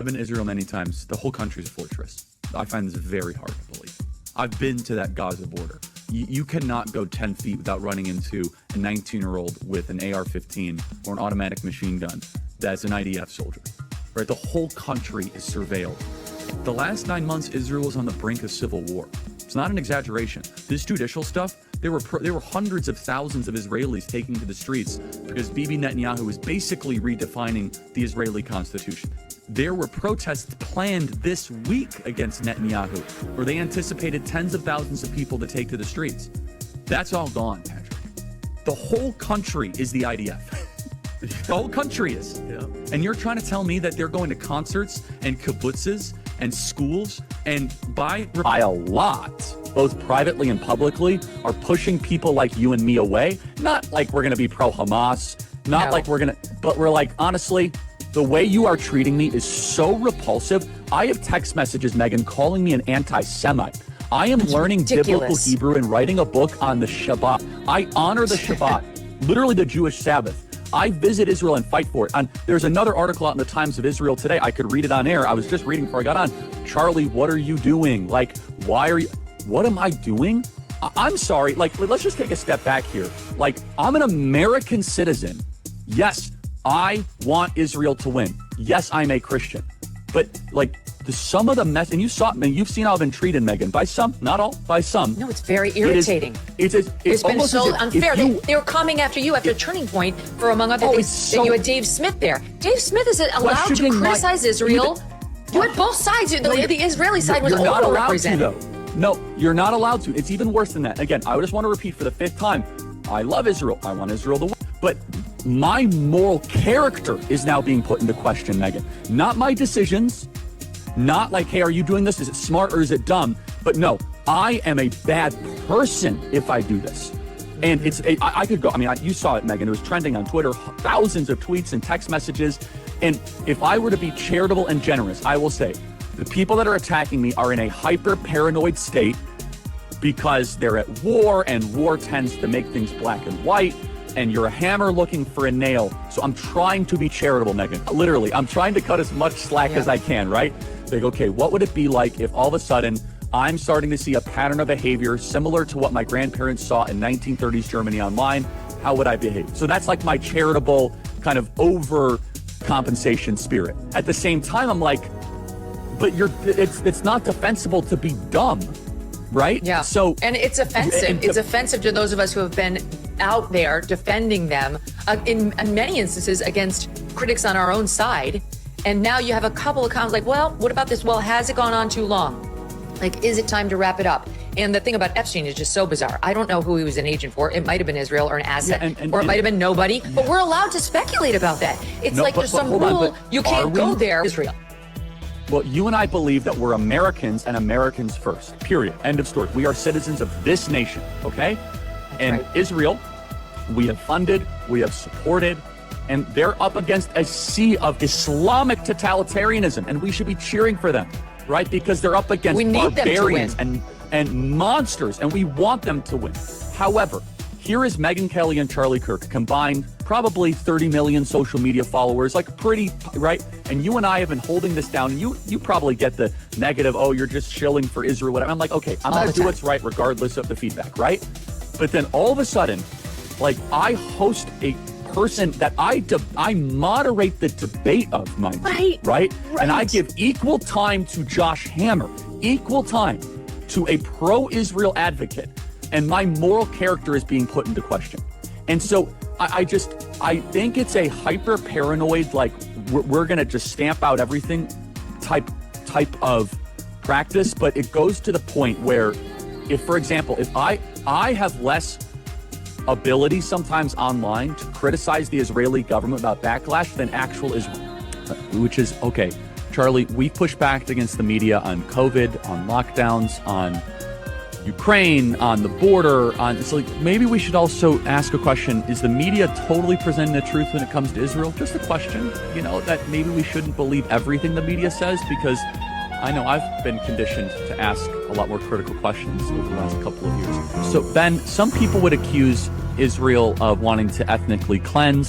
I've been to Israel many times. The whole country's a fortress. I find this very hard to believe. I've been to that Gaza border. You cannot go 10 feet without running into a 19-year-old with an AR-15 or an automatic machine gun that's an IDF soldier. Right? The whole country is surveilled. The last 9 months, Israel was on the brink of civil war. It's not an exaggeration. This judicial stuff, there were hundreds of thousands of Israelis taking to the streets because Bibi Netanyahu is basically redefining the Israeli constitution. There were protests planned this week against Netanyahu, where they anticipated tens of thousands of people to take to the streets. That's all gone, Patrick. The whole country is the IDF. The whole country is. Yeah. And you're trying to tell me that they're going to concerts and kibbutzes and schools and by a lot, both privately and publicly, are pushing people like you and me away? Not like we're going to be pro-Hamas, not like we're going to, but we're like, honestly, the way you are treating me is so repulsive. I have text messages, Megan, calling me an anti-Semite. I am learning biblical Hebrew and writing a book on the Shabbat. I honor the Shabbat, literally the Jewish Sabbath. I visit Israel and fight for it. And there's another article out in the Times of Israel today. I could read it on air. I was just reading before I got on. Charlie, what are you doing? Like, why are you, what am I doing? I'm sorry. Like, let's just take a step back here. Like, I'm an American citizen. Yes, I want Israel to win. Yes, I'm a Christian. But like some of the mess, and you've seen how I've been treated, Megan, by some, not all, by some. No, it's very irritating. It's been so unfair. They were coming after you after Turning Point for, among other things, that you had Dave Smith there. Dave Smith is allowed to criticize Israel. You had both sides. The Israeli side was overrepresented. No, you're not allowed to. It's even worse than that. Again, I just want to repeat for the 5th time. I love Israel. I want Israel to win. But my moral character is now being put into question, Megan. Not my decisions. Not like, hey, are you doing this? Is it smart or is it dumb? But no, I am a bad person if I do this. And I could go, I mean, you saw it, Megan. It was trending on Twitter, thousands of tweets and text messages. And if I were to be charitable and generous, I will say the people that are attacking me are in a hyper paranoid state because they're at war, and war tends to make things black and white. And you're a hammer looking for a nail. So I'm trying to be charitable, Megan. Literally, I'm trying to cut as much slack as I can, right? Like, okay, what would it be like if all of a sudden I'm starting to see a pattern of behavior similar to what my grandparents saw in 1930s Germany online? How would I behave? So that's like my charitable kind of overcompensation spirit. At the same time, I'm like, but it's not defensible to be dumb, right? Yeah. So, and it's offensive. It's offensive to those of us who have been out there defending them in many instances against critics on our own side. And now you have a couple of comments like, well, what about this? Well, has it gone on too long? Like, is it time to wrap it up? And the thing about Epstein is just so bizarre. I don't know who he was an agent for. It might have been Israel or an asset, or it might have been nobody. But we're allowed to speculate about that. It's like there's some rule. You can't go there, Israel. Well, you and I believe that we're Americans and Americans first, period. End of story. We are citizens of this nation, okay? And Israel, we have funded, we have supported, and they're up against a sea of Islamic totalitarianism, and we should be cheering for them, right? Because they're up against barbarians and monsters, and we want them to win. However, here is Megyn Kelly and Charlie Kirk, combined probably 30 million social media followers, like pretty, right? And you and I have been holding this down. You probably get the negative, oh, you're just shilling for Israel, whatever. I'm like, okay, I'm going to do what's right regardless of the feedback, right? But then all of a sudden, like, I host a person that I moderate the debate of, mind you, right? And I give equal time to Josh Hammer, equal time to a pro-Israel advocate, and my moral character is being put into question. And so I think it's a hyper paranoid, like we're gonna just stamp out everything type of practice. But it goes to the point where, if, for example, if I have less ability sometimes online to criticize the Israeli government about backlash than actual Israel, which is okay. Charlie, we push back against the media on COVID, on lockdowns, on Ukraine, on the border, it's like, maybe we should also ask a question. Is the media totally presenting the truth when it comes to Israel? Just a question, that maybe we shouldn't believe everything the media says, because I know I've been conditioned to ask a lot more critical questions over the last couple of years. So, Ben, some people would accuse Israel of wanting to ethnically cleanse.